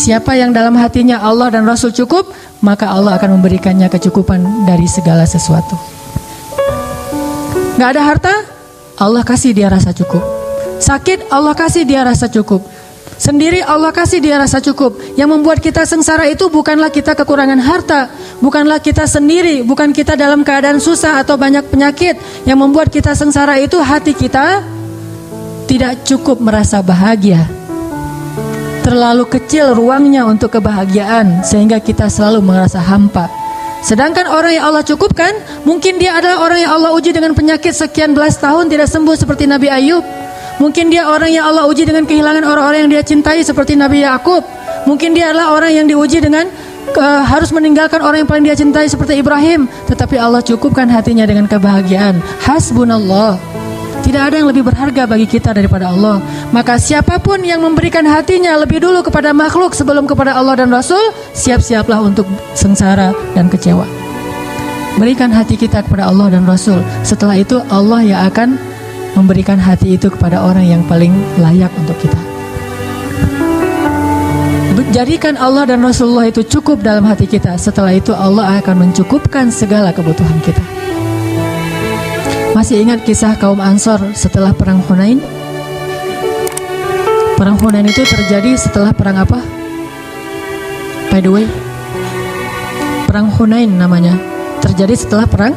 Siapa yang dalam hatinya Allah dan Rasul cukup, maka Allah akan memberikannya kecukupan dari segala sesuatu. Gak ada harta, Allah kasih dia rasa cukup. Sakit, Allah kasih dia rasa cukup. Sendiri, Allah kasih dia rasa cukup. Yang membuat kita sengsara itu bukanlah kita kekurangan harta, bukanlah kita sendiri, bukan kita dalam keadaan susah atau banyak penyakit. Yang membuat kita sengsara itu hati kita tidak cukup merasa bahagia. Terlalu kecil ruangnya untuk kebahagiaan sehingga kita selalu merasa hampa. Sedangkan orang yang Allah cukupkan, mungkin dia adalah orang yang Allah uji dengan penyakit sekian belas tahun tidak sembuh seperti Nabi Ayub. Mungkin dia orang yang Allah uji dengan kehilangan orang-orang yang dia cintai seperti Nabi Yakub. Mungkin dia adalah orang yang diuji dengan harus meninggalkan orang yang paling dia cintai seperti Ibrahim. Tetapi Allah cukupkan hatinya dengan kebahagiaan. Hasbunallah. Tidak ada yang lebih berharga bagi kita daripada Allah. Maka siapapun yang memberikan hatinya lebih dulu kepada makhluk sebelum kepada Allah dan Rasul, siap-siaplah untuk sengsara dan kecewa. Berikan hati kita kepada Allah dan Rasul. Setelah itu Allah yang akan memberikan hati itu kepada orang yang paling layak untuk kita. Jadikan Allah dan Rasulullah itu cukup dalam hati kita. Setelah itu Allah akan mencukupkan segala kebutuhan kita. Masih ingat kisah kaum Ansor setelah perang Hunain? Perang Hunain itu terjadi setelah perang apa? By the way, perang Hunain namanya terjadi setelah perang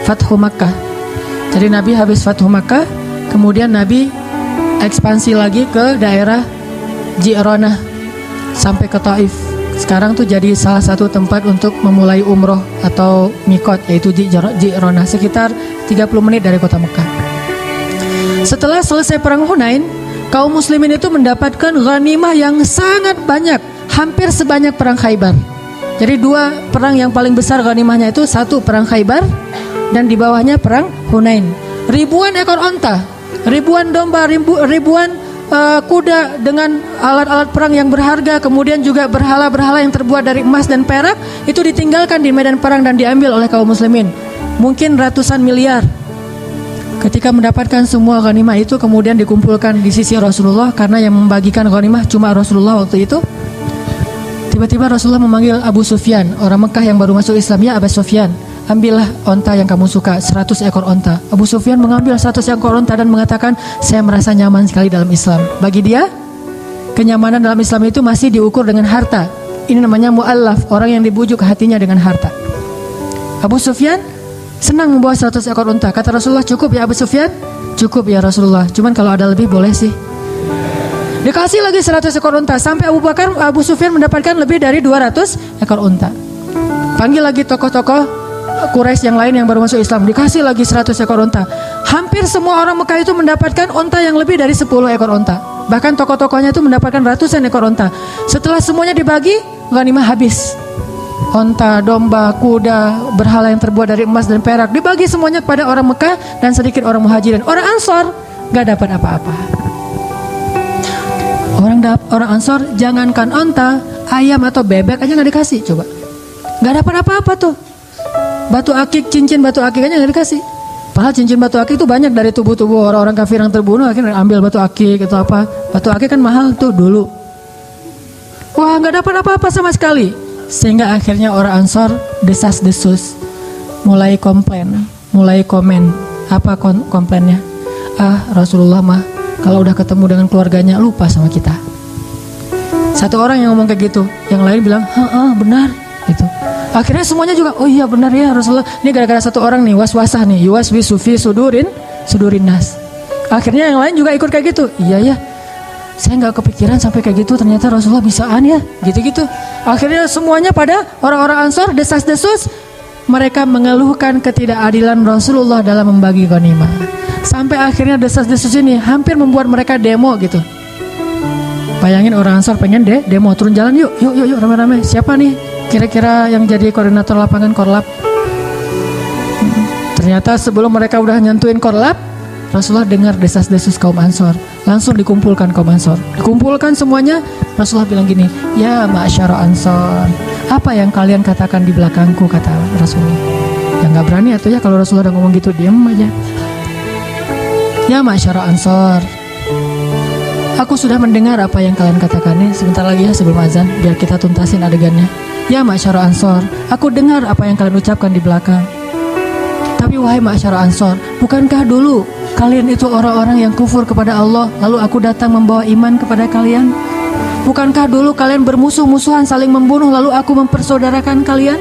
Fathu Makkah. Jadi Nabi habis Fathu Makkah, kemudian Nabi ekspansi lagi ke daerah Ji'ronah sampai ke Taif. Sekarang tuh jadi salah satu tempat untuk memulai umroh atau mikot, yaitu Ji'ronah, sekitar 30 menit dari kota Mekah. Setelah selesai perang Hunain, kaum muslimin itu mendapatkan ghanimah yang sangat banyak, hampir sebanyak perang Khaybar. Jadi dua perang yang paling besar ghanimahnya itu, satu perang Khaybar dan di bawahnya perang Hunain. Ribuan ekor onta, ribuan domba, ribuan kuda dengan alat-alat perang yang berharga, kemudian juga berhala-berhala yang terbuat dari emas dan perak, itu ditinggalkan di medan perang dan diambil oleh kaum muslimin. Mungkin ratusan miliar. Ketika mendapatkan semua ghanimah itu, kemudian dikumpulkan di sisi Rasulullah, karena yang membagikan ghanimah cuma Rasulullah waktu itu. Tiba-tiba Rasulullah memanggil Abu Sufyan, orang Mekah yang baru masuk Islam. Ya Abu Sufyan, ambillah onta yang kamu suka, 100 ekor onta. Abu Sufyan mengambil 100 ekor onta dan mengatakan, saya merasa nyaman sekali dalam Islam. Bagi dia, kenyamanan dalam Islam itu masih diukur dengan harta. Ini namanya mu'allaf, orang yang dibujuk hatinya dengan harta. Abu Sufyan senang membawa 100 ekor onta. Kata Rasulullah, cukup ya Abu Sufyan? Cukup ya Rasulullah, cuman kalau ada lebih boleh sih. Dikasih lagi 100 ekor onta, sampai Abu Sufyan mendapatkan lebih dari 200 ekor onta. Panggil lagi tokoh-tokoh Quraisy yang lain yang baru masuk Islam, dikasih lagi 100 ekor onta. Hampir semua orang Mekah itu mendapatkan onta yang lebih dari 10 ekor onta. Bahkan tokoh-tokohnya itu mendapatkan ratusan ekor onta. Setelah semuanya dibagi, ghanimah habis. Onta, domba, kuda, berhala yang terbuat dari emas dan perak, dibagi semuanya kepada orang Mekah dan sedikit orang Muhajirin. Orang Ansor gak dapat apa-apa. Orang Ansor jangankan onta, ayam atau bebek aja gak dikasih. Coba, gak dapat apa-apa tuh. Batu akik, cincin batu akik aja gak dikasih. Padahal cincin batu akik itu banyak dari tubuh-tubuh orang-orang kafir yang terbunuh. Akhirnya ambil batu akik atau apa. Batu akik kan mahal tuh dulu. Wah, gak dapat apa-apa sama sekali. Sehingga akhirnya orang Ansor desas-desus, mulai komplain, mulai komen. Apa komplainnya? Rasulullah mah kalau udah ketemu dengan keluarganya lupa sama kita. Satu orang yang ngomong kayak gitu, yang lain bilang, benar gitu. Akhirnya semuanya juga, oh iya benar ya Rasulullah. Ini gara-gara satu orang nih, was-wasah nih, yuwaswisu fi sudurin nas. Akhirnya yang lain juga ikut kayak gitu. Iya ya, saya nggak kepikiran sampai kayak gitu, ternyata Rasulullah bisaan ya, gitu-gitu. Akhirnya semuanya pada orang-orang Ansor desas-desus, mereka mengeluhkan ketidakadilan Rasulullah dalam membagi ghanimah. Sampai akhirnya desas-desus ini hampir membuat mereka demo gitu. Bayangin orang Ansor pengen demo, turun jalan yuk rame-rame. Siapa nih kira-kira yang jadi koordinator lapangan Korlap? Ternyata sebelum mereka udah nyentuhin Korlap, Rasulullah dengar desas-desus kaum Ansor. Langsung dikumpulkan kaum Ansor. Dikumpulkan semuanya, Rasulullah bilang gini, ya ma'asyara Ansor, apa yang kalian katakan di belakangku, kata Rasulullah. Ya gak berani atau ya kalau Rasulullah udah ngomong gitu, diem aja. Ya ma'asyara Ansor, Aku sudah mendengar apa yang kalian katakan nih. Sebentar lagi ya sebelum azan, biar kita tuntasin adegannya. Ya ma'syara Ansor, aku dengar apa yang kalian ucapkan di belakang. Tapi wahai ma'syara Ansor, bukankah dulu kalian itu orang-orang yang kufur kepada Allah, lalu aku datang membawa iman kepada kalian? Bukankah dulu kalian bermusuh-musuhan saling membunuh, lalu aku mempersaudarakan kalian?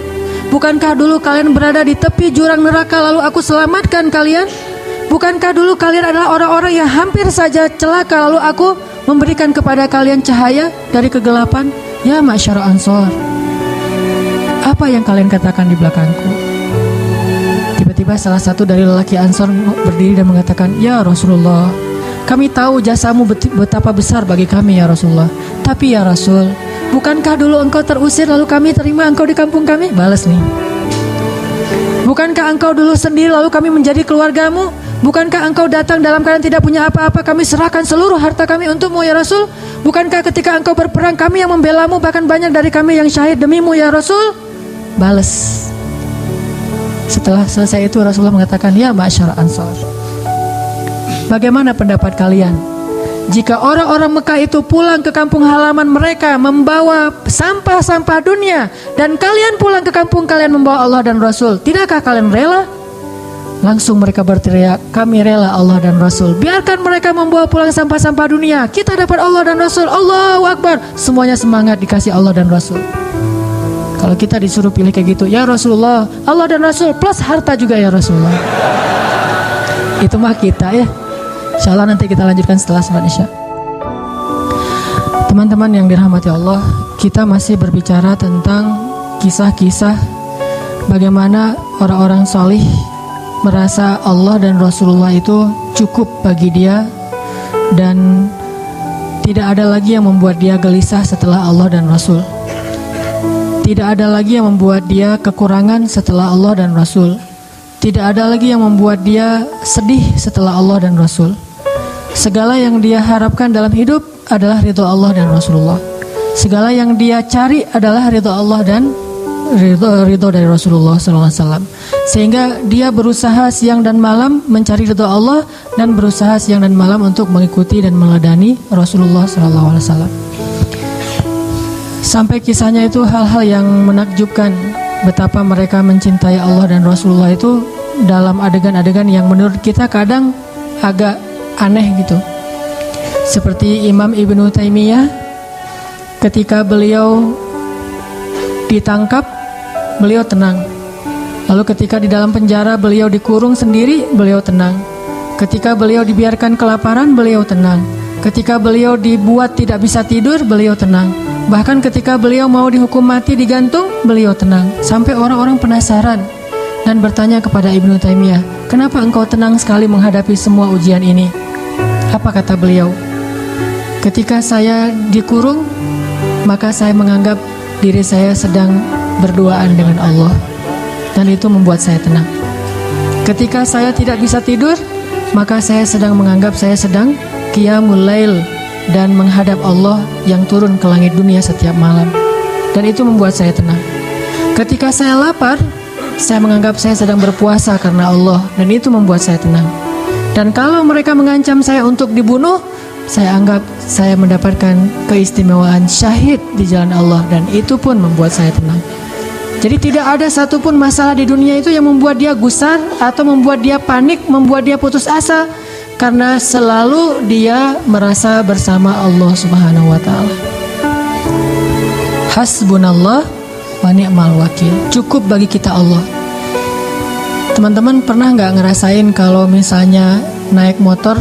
Bukankah dulu kalian berada di tepi jurang neraka, lalu aku selamatkan kalian? Bukankah dulu kalian adalah orang-orang yang hampir saja celaka, lalu aku memberikan kepada kalian cahaya dari kegelapan? Ya ma'syara Ansor, apa yang kalian katakan di belakangku? Tiba-tiba salah satu dari lelaki Ansor berdiri dan mengatakan, ya Rasulullah, kami tahu jasamu betapa besar bagi kami ya Rasulullah. Tapi ya Rasul, bukankah dulu engkau terusir lalu kami terima engkau di kampung kami? Balas nih. Bukankah engkau dulu sendiri lalu kami menjadi keluargamu? Bukankah engkau datang dalam keadaan tidak punya apa-apa, kami serahkan seluruh harta kami untukmu ya Rasul? Bukankah ketika engkau berperang kami yang membelamu, bahkan banyak dari kami yang syahid demimu ya Rasul? Balas. Setelah selesai itu Rasulullah mengatakan, ya ma'syara Ansor, bagaimana pendapat kalian jika orang-orang Mekah itu pulang ke kampung halaman mereka membawa sampah-sampah dunia, dan kalian pulang ke kampung kalian membawa Allah dan Rasul? Tidakkah kalian rela? Langsung mereka berteriak, kami rela Allah dan Rasul. Biarkan mereka membawa pulang sampah-sampah dunia, kita dapat Allah dan Rasul. Allahu Akbar. Semuanya semangat dikasih Allah dan Rasul. Kalau kita disuruh pilih kayak gitu, ya Rasulullah, Allah dan Rasul plus harta juga ya Rasulullah. Itu mah kita ya. Insya Allah nanti kita lanjutkan setelah sholat Isya. Teman-teman yang dirahmati Allah, kita masih berbicara tentang kisah-kisah bagaimana orang-orang salih merasa Allah dan Rasulullah itu cukup bagi dia, dan tidak ada lagi yang membuat dia gelisah setelah Allah dan Rasul. Tidak ada lagi yang membuat dia kekurangan setelah Allah dan Rasul. Tidak ada lagi yang membuat dia sedih setelah Allah dan Rasul. Segala yang dia harapkan dalam hidup adalah ridho Allah dan Rasulullah. Segala yang dia cari adalah ridho Allah dan ridho dari Rasulullah SAW. Sehingga dia berusaha siang dan malam mencari ridho Allah, dan berusaha siang dan malam untuk mengikuti dan meladani Rasulullah SAW. Sampai kisahnya itu hal-hal yang menakjubkan, betapa mereka mencintai Allah dan Rasulullah itu dalam adegan-adegan yang menurut kita kadang agak aneh gitu. Seperti Imam Ibnu Taimiyah, ketika beliau ditangkap, beliau tenang. Lalu ketika di dalam penjara beliau dikurung sendiri, beliau tenang. Ketika beliau dibiarkan kelaparan, beliau tenang. Ketika beliau dibuat tidak bisa tidur, beliau tenang. Bahkan ketika beliau mau dihukum mati digantung, beliau tenang. Sampai orang-orang penasaran dan bertanya kepada Ibnu Taimiyah, kenapa engkau tenang sekali menghadapi semua ujian ini? Apa kata beliau? Ketika saya dikurung, maka saya menganggap diri saya sedang berduaan dengan Allah, dan itu membuat saya tenang. Ketika saya tidak bisa tidur, maka saya sedang menganggap saya sedang qiyamul lail dan menghadap Allah yang turun ke langit dunia setiap malam, dan itu membuat saya tenang. Ketika saya lapar, saya menganggap saya sedang berpuasa karena Allah, dan itu membuat saya tenang. Dan kalau mereka mengancam saya untuk dibunuh, saya anggap saya mendapatkan keistimewaan syahid di jalan Allah, dan itu pun membuat saya tenang. Jadi tidak ada satupun masalah di dunia itu yang membuat dia gusar atau membuat dia panik, membuat dia putus asa, karena selalu dia merasa bersama Allah Subhanahu wa ta'ala. Hasbunallah wa ni'mal wakil. Cukup bagi kita Allah. Teman-teman pernah nggak ngerasain kalau misalnya naik motor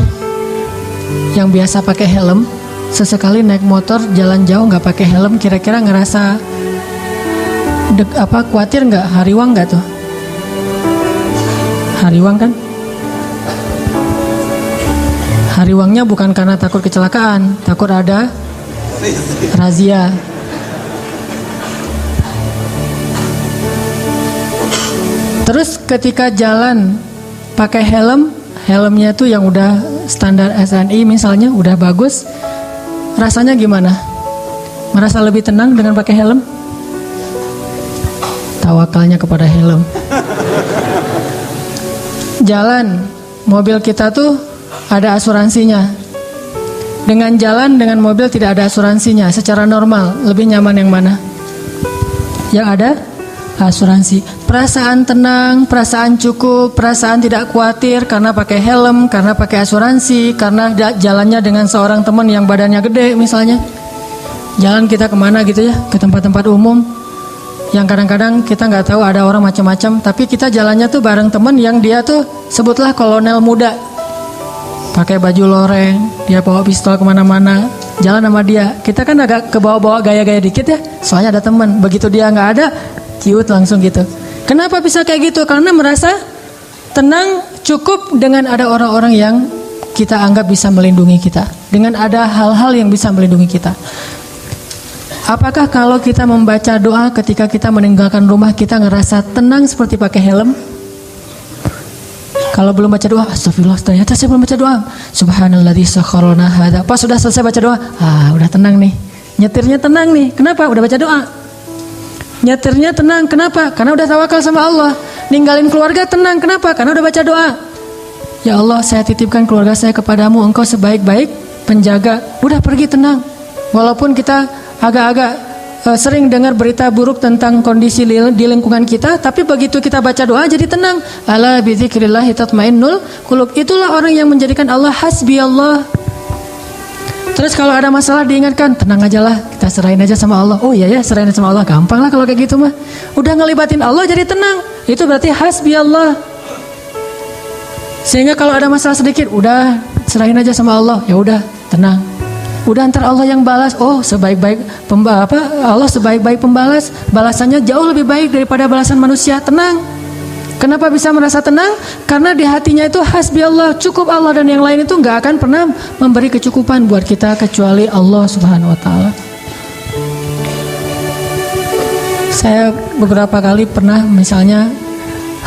yang biasa pakai helm, sesekali naik motor jalan jauh nggak pakai helm, kira-kira ngerasa khawatir nggak? Hariwang nggak tuh? Hariwang kan? Hariwangnya bukan karena takut kecelakaan, takut ada razia. Terus ketika jalan pakai helm, helmnya tuh yang udah standar SNI misalnya, udah bagus, rasanya gimana? Merasa lebih tenang dengan pakai helm? Tawakalnya kepada helm. Jalan, mobil kita tuh ada asuransinya. dengan jalan dengan mobil tidak ada asuransinya, secara normal lebih nyaman yang mana? Yang ada asuransi. Perasaan tenang, perasaan cukup, perasaan tidak khawatir karena pakai helm, karena pakai asuransi, karena jalannya dengan seorang teman yang badannya gede misalnya. Jalan kita kemana gitu ya, ke tempat-tempat umum yang kadang-kadang kita nggak tahu ada orang macam-macam, tapi kita jalannya tuh bareng teman yang dia tuh sebutlah kolonel muda, pakai baju loreng, dia bawa pistol kemana-mana, jalan sama dia. Kita kan agak kebawa-bawa gaya-gaya dikit ya, soalnya ada teman. Begitu dia nggak ada, ciut langsung gitu. Kenapa bisa kayak gitu? Karena merasa tenang, cukup dengan ada orang-orang yang kita anggap bisa melindungi kita, dengan ada hal-hal yang bisa melindungi kita. Apakah kalau kita membaca doa ketika kita meninggalkan rumah, kita ngerasa tenang seperti pakai helm? Kalau belum baca doa, astagfirullah, ternyata saya belum baca doa. Subhanalladzi sakharana hadza. Pas sudah selesai baca doa, udah tenang nih. Nyetirnya tenang nih. Kenapa? Udah baca doa. Nyetirnya tenang. Kenapa? Karena udah tawakal sama Allah. Ninggalin keluarga tenang. Kenapa? Karena udah baca doa. Ya Allah, saya titipkan keluarga saya kepadamu. Engkau sebaik-baik penjaga. Udah pergi tenang. Walaupun kita agak-agak sering dengar berita buruk tentang kondisi di lingkungan kita, tapi begitu kita baca doa jadi tenang. Ala bidzikrillahi tatmainnul qulub. Itulah orang yang menjadikan Allah hasbi Allah. Terus kalau ada masalah diingatkan, tenang aja lah, kita serahin aja sama Allah. Oh iya ya, serahin sama Allah, gampang lah kalau kayak gitu mah. Udah ngelibatin Allah jadi tenang. Itu berarti hasbi Allah. Sehingga kalau ada masalah sedikit, udah serahin aja sama Allah. Ya udah, tenang. Udah antar Allah yang balas. Oh, sebaik-baik Allah sebaik-baik pembalas. Balasannya jauh lebih baik daripada balasan manusia. Tenang. Kenapa bisa merasa tenang? Karena di hatinya itu hasbi Allah, cukup Allah, dan yang lain itu nggak akan pernah memberi kecukupan buat kita kecuali Allah Subhanahu wa taala. Saya beberapa kali pernah misalnya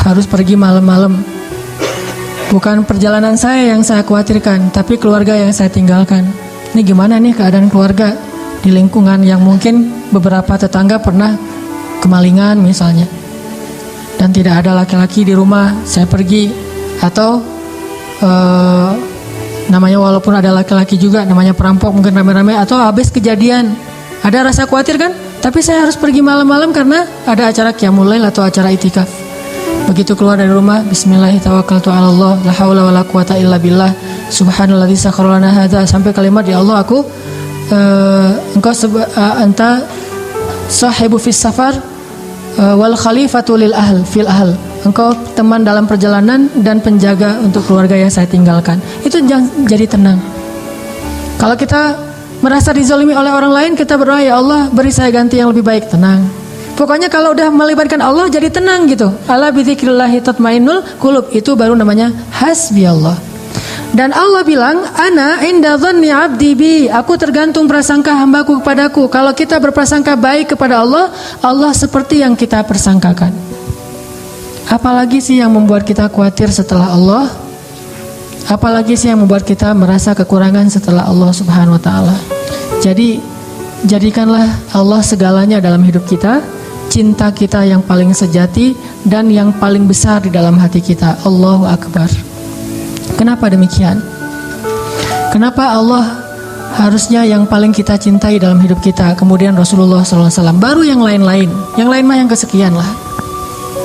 harus pergi malam-malam. Bukan perjalanan saya yang saya khawatirkan, tapi keluarga yang saya tinggalkan. Ini gimana nih keadaan keluarga di lingkungan yang mungkin beberapa tetangga pernah kemalingan misalnya, dan tidak ada laki-laki di rumah. Saya pergi, atau namanya walaupun ada laki-laki juga, namanya perampok mungkin rame-rame, atau habis kejadian, ada rasa khawatir kan? Tapi saya harus pergi malam-malam karena ada acara qiyamul lail atau acara itikaf. Begitu keluar dari rumah, bismillahirrahmanirrahim, la haula wala quwata illa billah, subhanalladzi sakharana hadza, sampai kalimat ya Allah, aku engkau anta sahibu fis safar wal khalifatu lil ahl fil ahl. Engkau teman dalam perjalanan dan penjaga untuk keluarga yang saya tinggalkan. Itu jadi tenang. Kalau kita merasa dizalimi oleh orang lain, kita berdoa, ya Allah, beri saya ganti yang lebih baik. Tenang. Pokoknya kalau udah melibatkan Allah jadi tenang gitu. Ala bidzikrillahi tatmainnul qulub. Itu baru namanya hasbi Allah. Dan Allah bilang, ana inda dhanni 'abdi bi. Aku tergantung prasangka hambaku kepadaku. Kalau kita berprasangka baik kepada Allah, Allah seperti yang kita persangkakan. Apalagi sih yang membuat kita khawatir setelah Allah? Apalagi sih yang membuat kita merasa kekurangan setelah Allah Subhanahu wa taala? Jadi jadikanlah Allah segalanya dalam hidup kita. Cinta kita yang paling sejati dan yang paling besar di dalam hati kita. Allahu Akbar. Kenapa demikian? Kenapa Allah harusnya yang paling kita cintai dalam hidup kita, kemudian Rasulullah SAW, baru yang lain-lain. Yang lain mah yang kesekian lah.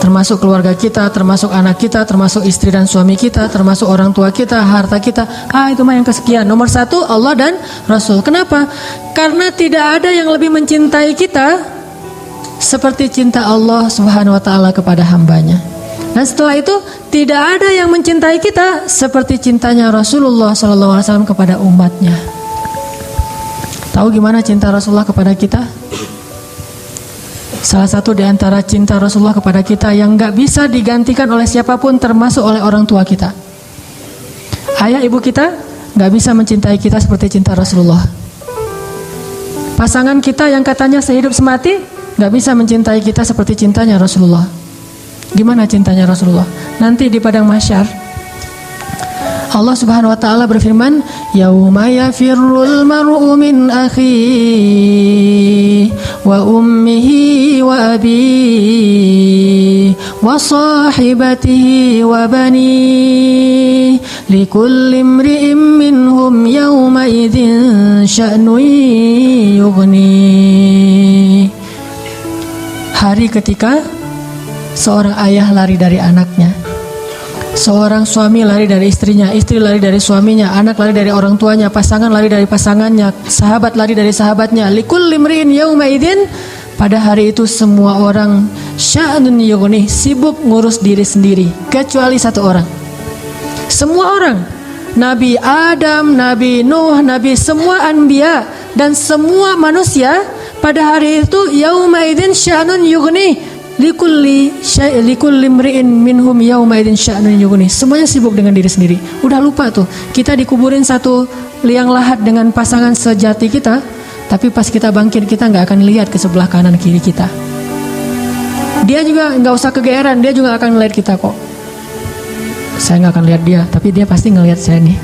Termasuk keluarga kita, termasuk anak kita, termasuk istri dan suami kita, termasuk orang tua kita, harta kita. Itu mah yang kesekian. Nomor satu Allah dan Rasul. Kenapa? Karena tidak ada yang lebih mencintai kita seperti cinta Allah Subhanahu wa taala kepada hambanya. Dan setelah itu tidak ada yang mencintai kita seperti cintanya Rasulullah SAW kepada umatnya. Tahu gimana cinta Rasulullah kepada kita? Salah satu di antara cinta Rasulullah kepada kita yang gak bisa digantikan oleh siapapun, termasuk oleh orang tua kita. Ayah ibu kita gak bisa mencintai kita seperti cinta Rasulullah. Pasangan kita yang katanya sehidup semati gak bisa mencintai kita seperti cintanya Rasulullah. Gimana cintanya Rasulullah? Nanti di padang mahsyar Allah Subhanahu wa taala berfirman, "Yauma yafirrul mar'u min akhihi wa ummihi wa abihi wa sahibatihi wa banihi likulli imri'in minhum yawma idzin sya'nun yughni." Hari ketika seorang ayah lari dari anaknya, seorang suami lari dari istrinya, istri lari dari suaminya, anak lari dari orang tuanya, pasangan lari dari pasangannya, sahabat lari dari sahabatnya. Likulli imri'in yauma idzin, pada hari itu semua orang sya'nun yughni, sibuk ngurus diri sendiri, kecuali satu orang. Semua orang, Nabi Adam, Nabi Nuh, Nabi semua anbiya dan semua manusia pada hari itu yauma idzin sya'nun yughni, likulli imri'in minhum yauma idzin sya'nun yughni. Semuanya sibuk dengan diri sendiri. Udah lupa tuh, kita dikuburin satu liang lahat dengan pasangan sejati kita, tapi pas kita bangkit kita nggak akan lihat ke sebelah kanan kiri kita. Dia juga nggak usah kegeeran, dia juga akan ngeliat kita kok. Saya nggak akan lihat dia, tapi dia pasti ngelihat saya nih.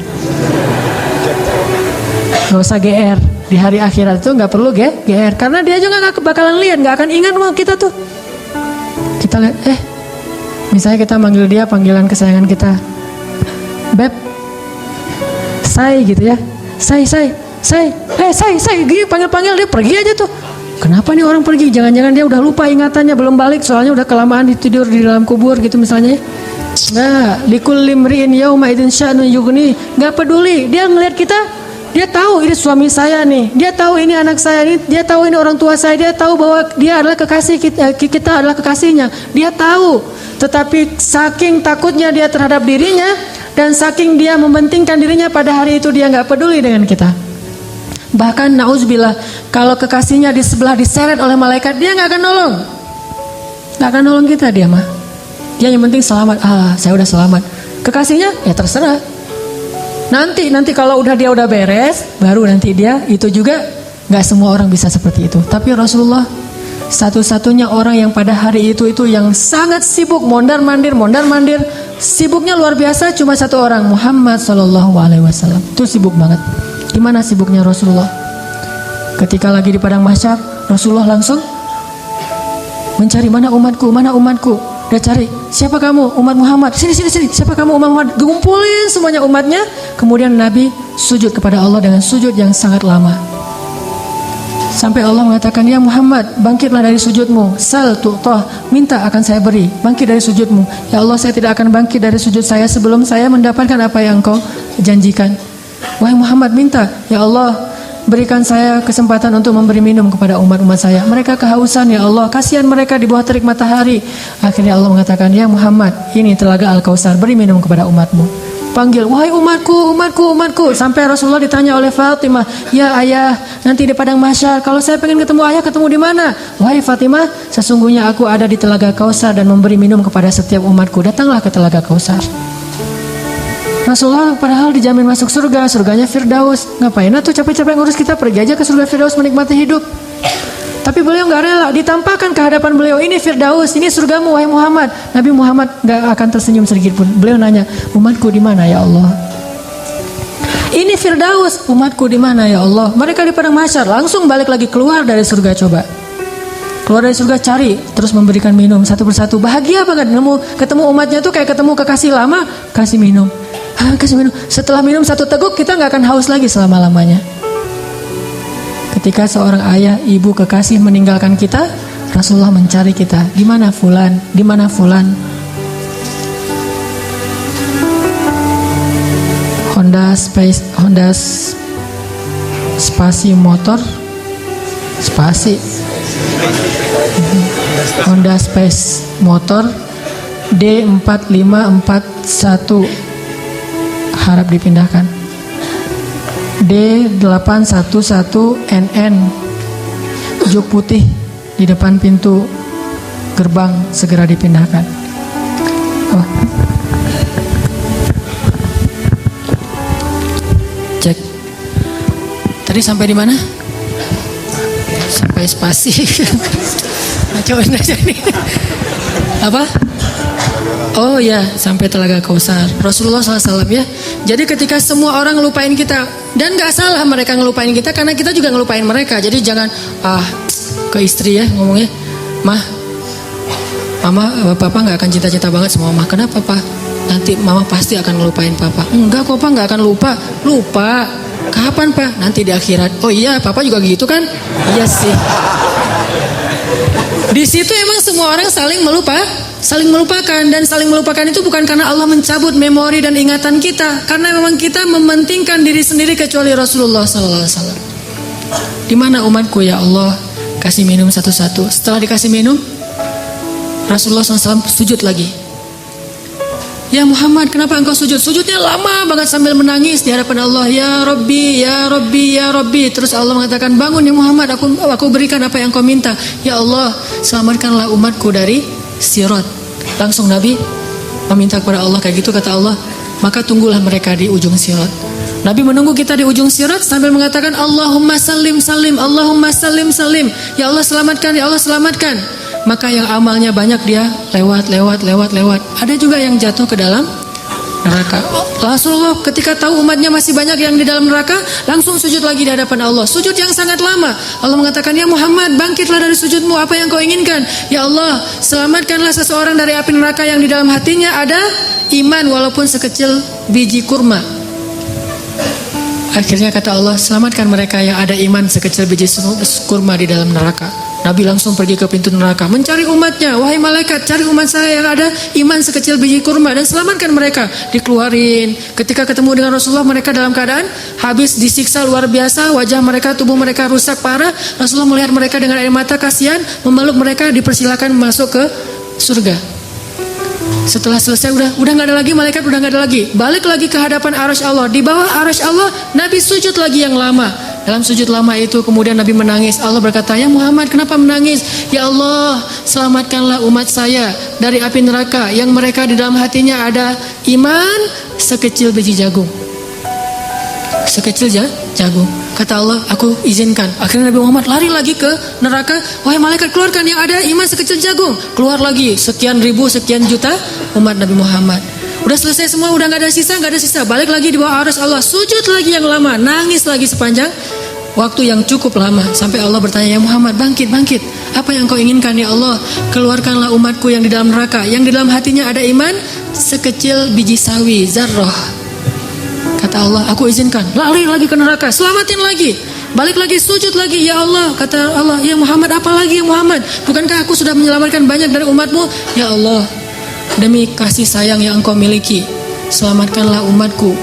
Nggak usah GR. Di hari akhirat itu nggak perlu GR, karena dia juga nggak bakalan lihat, nggak akan ingat sama kita tuh. Kita lihat, misalnya kita manggil dia panggilan kesayangan kita, Beb, say gitu ya, say, gini panggil dia pergi aja tuh. Kenapa nih orang pergi? Jangan-jangan dia udah lupa ingatannya, belum balik, soalnya udah kelamaan tidur di dalam kubur gitu misalnya. Nah, likulli imri'in yauma idzin sya'nun yughni, nggak peduli, dia ngelihat kita. Dia tahu ini suami saya nih, dia tahu ini anak saya nih, dia tahu ini orang tua saya, dia tahu bahwa dia adalah kekasih kita adalah kekasihnya. Dia tahu, tetapi saking takutnya dia terhadap dirinya dan saking dia mementingkan dirinya, pada hari itu dia nggak peduli dengan kita. Bahkan nauzubillah, kalau kekasihnya di sebelah diseret oleh malaikat, dia nggak akan nolong kita dia mah. Dia yang penting selamat. Saya udah selamat. Kekasihnya ya terserah. Nanti kalau dia udah beres, baru nanti dia itu juga. Nggak semua orang bisa seperti itu. Tapi Rasulullah satu-satunya orang yang pada hari itu yang sangat sibuk mondar mandir, sibuknya luar biasa, cuma satu orang, Muhammad Sallallahu Alaihi Wasallam. Itu sibuk banget. Gimana sibuknya Rasulullah? Ketika lagi di padang mahsyar, Rasulullah langsung mencari mana umatku. Dia cari, siapa kamu? Umat Muhammad. Sini. Siapa kamu? Umat Muhammad. Kumpulin semuanya umatnya. Kemudian Nabi sujud kepada Allah dengan sujud yang sangat lama. Sampai Allah mengatakan, ya Muhammad, bangkitlah dari sujudmu. Sal tu'tah, minta akan saya beri. Bangkit dari sujudmu. Ya Allah, saya tidak akan bangkit dari sujud saya sebelum saya mendapatkan apa yang engkau janjikan. Wahai Muhammad, minta. Ya Allah, berikan saya kesempatan untuk memberi minum kepada umat-umat saya. Mereka kehausan ya Allah, kasihan mereka di bawah terik matahari. Akhirnya Allah mengatakan, ya Muhammad, ini telaga Al-Kautsar, beri minum kepada umatmu. Panggil, wahai umatku. Sampai Rasulullah ditanya oleh Fatimah, ya ayah, nanti di padang mahsyar kalau saya pengen ketemu ayah, ketemu di mana? Wahai Fatimah, sesungguhnya aku ada di telaga Kautsar dan memberi minum kepada setiap umatku. Datanglah ke telaga Kautsar. Rasulullah padahal dijamin masuk surga, surganya Firdaus. Ngapain tuh capek-capek ngurus kita, pergi aja ke surga Firdaus menikmati hidup. Tapi beliau nggak rela, ditampakkan ke hadapan beliau, ini Firdaus, ini surgamu wahai Muhammad. Nabi Muhammad nggak akan tersenyum sedikit pun. Beliau nanya, umatku di mana ya Allah? Ini Firdaus, umatku di mana ya Allah? Mereka di padang mahsyar, langsung balik lagi keluar dari surga. Coba keluar dari surga, cari, terus memberikan minum satu persatu. Bahagia banget ketemu umatnya tuh kayak ketemu kekasih lama, kasih minum. Kasih minum. Setelah minum satu teguk, kita nggak akan haus lagi selama-lamanya. Ketika seorang ayah, ibu, kekasih meninggalkan kita, Rasulullah mencari kita. Di mana fulan? Honda Space motor, Honda Space motor D4541 harap dipindahkan. D811NN juk putih di depan pintu gerbang, segera dipindahkan. Cek. Tadi sampai di mana? Sampai spasi. Coba aja nih. Apa? Oh ya, sampai Telaga Kausar. Rasulullah SAW ya. Jadi ketika semua orang ngelupain kita, dan gak salah mereka ngelupain kita karena kita juga ngelupain mereka. Jadi jangan ke istri ya ngomongnya, Mah, Mama, Papa gak akan cinta-cinta banget sama Mama. Kenapa Pak? Nanti Mama pasti akan ngelupain Papa. Enggak kok Pak, gak akan lupa. Lupa. Kapan Pak? Nanti di akhirat. Oh iya, Papa juga gitu kan? Iya sih. Di situ emang semua orang saling melupakan, dan saling melupakan itu bukan karena Allah mencabut memori dan ingatan kita, karena memang kita mementingkan diri sendiri kecuali Rasulullah SAW. Di mana umatku ya Allah? Kasih minum satu-satu. Setelah dikasih minum, Rasulullah SAW sujud lagi. Ya Muhammad, kenapa engkau sujud? Sujudnya lama banget sambil menangis di hadapan Allah. Ya Rabbi, ya Rabbi, ya Rabbi. Terus Allah mengatakan, bangun ya Muhammad, aku berikan apa yang kau minta. Ya Allah, selamatkanlah umatku dari Sirat. Langsung Nabi meminta kepada Allah kayak gitu, kata Allah, maka tunggulah mereka di ujung Sirat. Nabi menunggu kita di ujung Sirat sambil mengatakan, Allahumma salim salim, Allahumma salim salim. Ya Allah selamatkan, ya Allah selamatkan. Maka yang amalnya banyak dia lewat. Ada juga yang jatuh ke dalam neraka. Rasulullah ketika tahu umatnya masih banyak yang di dalam neraka, langsung sujud lagi di hadapan Allah. Sujud yang sangat lama. Allah mengatakan, ya Muhammad, bangkitlah dari sujudmu, apa yang kau inginkan? Ya Allah, selamatkanlah seseorang dari api neraka yang di dalam hatinya ada iman walaupun sekecil biji kurma. Akhirnya kata Allah, selamatkan mereka yang ada iman sekecil biji kurma di dalam neraka. Nabi langsung pergi ke pintu neraka mencari umatnya. Wahai malaikat, cari umat saya yang ada iman sekecil biji kurma dan selamatkan mereka. Dikeluarin. Ketika ketemu dengan Rasulullah, mereka dalam keadaan habis disiksa luar biasa. Wajah mereka, tubuh mereka rusak parah. Rasulullah melihat mereka dengan air mata, kasihan, memeluk mereka, dipersilakan masuk ke surga. Setelah selesai udah gak ada lagi, malaikat udah gak ada lagi. Balik lagi ke hadapan arasy Allah. Di bawah arasy Allah, Nabi sujud lagi yang lama. Dalam sujud lama itu kemudian Nabi menangis. Allah berkata, ya Muhammad, kenapa menangis? Ya Allah, selamatkanlah umat saya dari api neraka yang mereka di dalam hatinya ada iman sekecil biji jagung. Sekecil jagung. Kata Allah, aku izinkan. Akhirnya Nabi Muhammad lari lagi ke neraka. Wahai malaikat, keluarkan yang ada iman sekecil jagung. Keluar lagi sekian ribu, sekian juta umat Nabi Muhammad. Udah selesai semua, udah gak ada sisa. Balik lagi di bawah arasy Allah, sujud lagi yang lama, nangis lagi sepanjang waktu yang cukup lama. Sampai Allah bertanya, ya Muhammad, bangkit. Apa yang kau inginkan ya Allah? Keluarkanlah umatku yang di dalam neraka, yang di dalam hatinya ada iman sekecil biji sawi, zarrah. Kata Allah, aku izinkan. Lari lagi ke neraka, selamatin lagi. Balik lagi, sujud lagi, ya Allah. Kata Allah, ya Muhammad, apa lagi ya Muhammad? Bukankah aku sudah menyelamatkan banyak dari umatmu? Ya Allah, demi kasih sayang yang engkau miliki, selamatkanlah umatku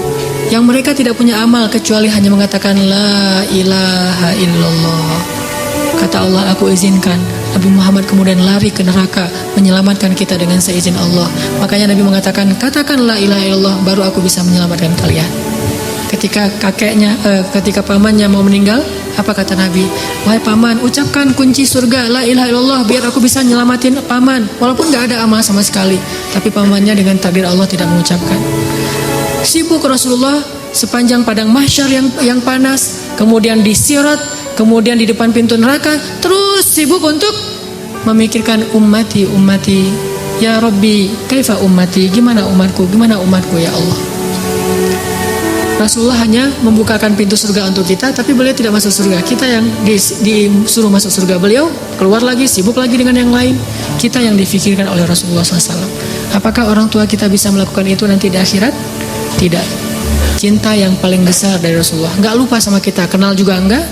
yang mereka tidak punya amal kecuali hanya mengatakan la ilaha illallah. Kata Allah, aku izinkan. Nabi Muhammad kemudian lari ke neraka menyelamatkan kita dengan seizin Allah. Makanya Nabi mengatakan, katakan la ilaha illallah, baru aku bisa menyelamatkan kalian. Ketika pamannya mau meninggal, apa kata Nabi? Wahai paman, ucapkan kunci surga la ilaha illallah biar aku bisa nyelamatin paman. Walaupun gak ada amal sama sekali, tapi pamannya dengan takdir Allah tidak mengucapkan. Sibuk Rasulullah sepanjang padang mahsyar yang panas, kemudian di Sirat, kemudian di depan pintu neraka, terus sibuk untuk memikirkan ummati. Ya Rabbi, kaifa ummati? Gimana umatku ya Allah? Rasulullah hanya membukakan pintu surga untuk kita, tapi beliau tidak masuk surga. Kita yang disuruh masuk surga, beliau keluar lagi, sibuk lagi dengan yang lain. Kita yang difikirkan oleh Rasulullah SAW. Apakah orang tua kita bisa melakukan itu nanti di akhirat? Tidak. Cinta yang paling besar dari Rasulullah. Nggak lupa sama kita, kenal juga enggak.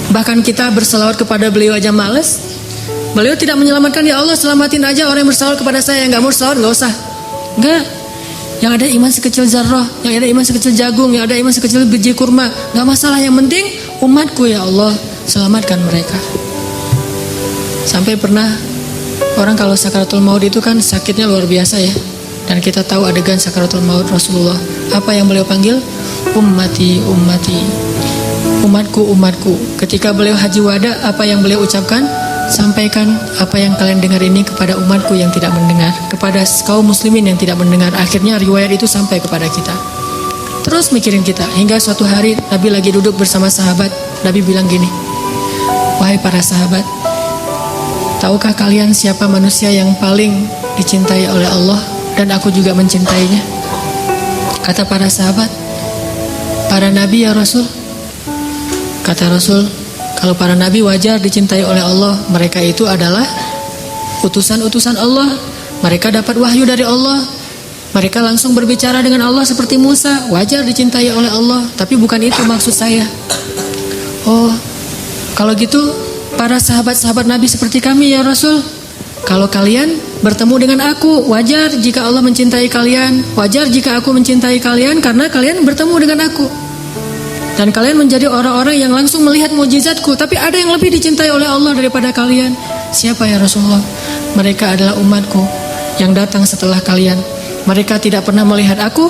Bahkan kita berselawat kepada beliau aja males. Beliau tidak menyelamatkan, ya Allah selamatin aja orang yang berselawat kepada saya. Yang nggak mau selawat nggak usah. Enggak. Yang ada iman sekecil zarrah, yang ada iman sekecil jagung, yang ada iman sekecil biji kurma, gak masalah, yang penting umatku ya Allah, selamatkan mereka. Sampai pernah orang kalau sakaratul maut itu kan sakitnya luar biasa ya. Dan kita tahu adegan sakaratul maut Rasulullah, apa yang beliau panggil? Ummati, umatku. Ketika beliau haji wada, apa yang beliau ucapkan? Sampaikan apa yang kalian dengar ini kepada umatku yang tidak mendengar, kepada kaum muslimin yang tidak mendengar. Akhirnya riwayat itu sampai kepada kita. Terus mikirin kita, hingga suatu hari Nabi lagi duduk bersama sahabat. Nabi bilang gini, wahai para sahabat, tahukah kalian siapa manusia yang paling dicintai oleh Allah dan aku juga mencintainya? Kata para sahabat, para nabi ya Rasul. Kata Rasul, kalau para nabi wajar dicintai oleh Allah, mereka itu adalah utusan-utusan Allah. Mereka dapat wahyu dari Allah. Mereka langsung berbicara dengan Allah seperti Musa, wajar dicintai oleh Allah. Tapi bukan itu maksud saya. Oh, kalau gitu para sahabat-sahabat Nabi seperti kami ya Rasul. Kalau kalian bertemu dengan aku, wajar jika Allah mencintai kalian, wajar jika aku mencintai kalian karena kalian bertemu dengan aku. Dan kalian menjadi orang-orang yang langsung melihat mukjizatku. Tapi ada yang lebih dicintai oleh Allah daripada kalian. Siapa ya Rasulullah? Mereka adalah umatku yang datang setelah kalian. Mereka tidak pernah melihat aku,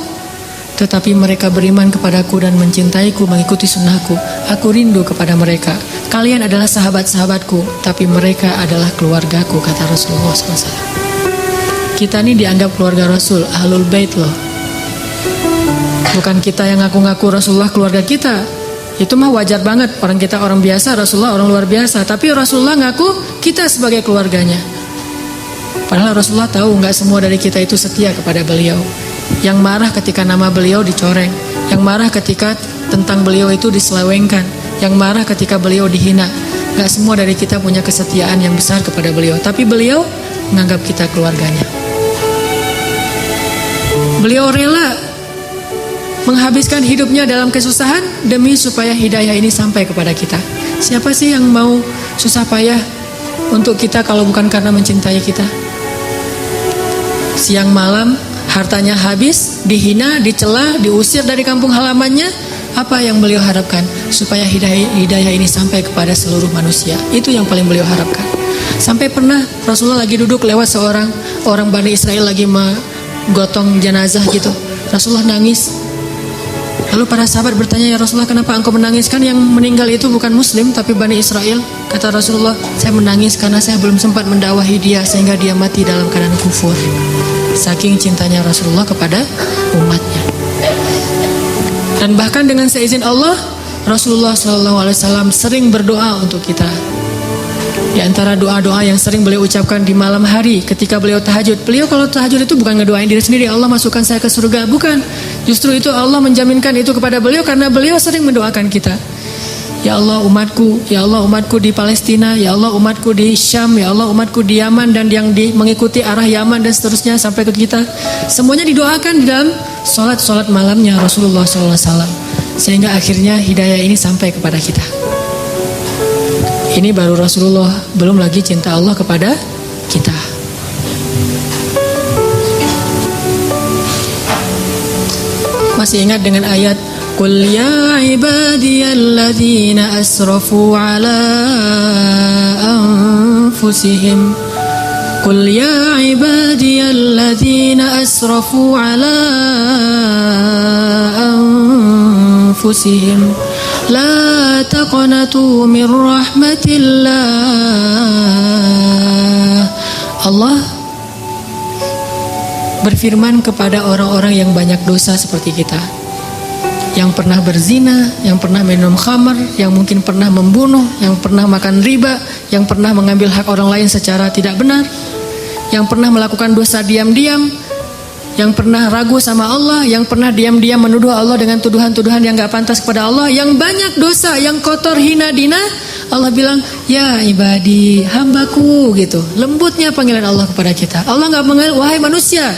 tetapi mereka beriman kepadaku dan mencintaiku, mengikuti sunnahku. Aku rindu kepada mereka. Kalian adalah sahabat-sahabatku, tapi mereka adalah keluargaku, kata Rasulullah SAW. Kita ini dianggap keluarga Rasul, Ahlul Bait loh. Bukan kita yang ngaku-ngaku Rasulullah keluarga kita. Itu mah wajar banget, orang kita orang biasa, Rasulullah orang luar biasa. Tapi Rasulullah ngaku kita sebagai keluarganya. Padahal Rasulullah tahu nggak semua dari kita itu setia kepada beliau. Yang marah ketika nama beliau dicoreng, yang marah ketika tentang beliau itu diselewengkan, yang marah ketika beliau dihina. Gak semua dari kita punya kesetiaan yang besar kepada beliau, tapi beliau menganggap kita keluarganya. Beliau rela menghabiskan hidupnya dalam kesusahan demi supaya hidayah ini sampai kepada kita. Siapa sih yang mau susah payah untuk kita kalau bukan karena mencintai kita? Siang malam hartanya habis, dihina, dicela, diusir dari kampung halamannya. Apa yang beliau harapkan? Supaya hidayah ini sampai kepada seluruh manusia. Itu yang paling beliau harapkan. Sampai pernah Rasulullah lagi duduk lewat seorang orang Bani Israel lagi menggotong jenazah gitu. Rasulullah nangis. Lalu para sahabat bertanya, ya Rasulullah, kenapa engkau menangis? Kan yang meninggal itu bukan Muslim tapi Bani Israel. Kata Rasulullah, saya menangis karena saya belum sempat mendakwahi dia sehingga dia mati dalam keadaan kufur. Saking cintanya Rasulullah kepada umatnya. Dan bahkan dengan seizin Allah, Rasulullah SAW sering berdoa untuk kita. Di antara doa-doa yang sering beliau ucapkan di malam hari ketika beliau tahajud. Beliau kalau tahajud itu bukan ngedoain diri sendiri, Allah masukkan saya ke surga, bukan. Justru itu Allah menjaminkan itu kepada beliau karena beliau sering mendoakan kita. Ya Allah umatku di Palestina, ya Allah umatku di Syam, ya Allah umatku di Yaman dan yang mengikuti arah Yaman dan seterusnya sampai ke kita. Semuanya didoakan di dalam solat malamnya Rasulullah SAW. Sehingga akhirnya hidayah ini sampai kepada kita. Ini baru Rasulullah, belum lagi cinta Allah kepada kita. Masih ingat dengan ayat Qul ya ibadiyalladzina asrafu ala anfusihim Qul ya ibadiyalladzina asrafu ala anfusihim La taqnatu min rahmatillah. Allah berfirman kepada orang-orang yang banyak dosa seperti kita, yang pernah berzina, yang pernah minum khamar, yang mungkin pernah membunuh, yang pernah makan riba, yang pernah mengambil hak orang lain secara tidak benar, yang pernah melakukan dosa diam-diam, yang pernah ragu sama Allah, yang pernah diam-diam menuduh Allah dengan tuduhan-tuduhan yang gak pantas kepada Allah, yang banyak dosa, yang kotor, hina, dina. Allah bilang, ya ibadi, hambaku, gitu. Lembutnya panggilan Allah kepada kita. Allah gak mengenal, wahai manusia,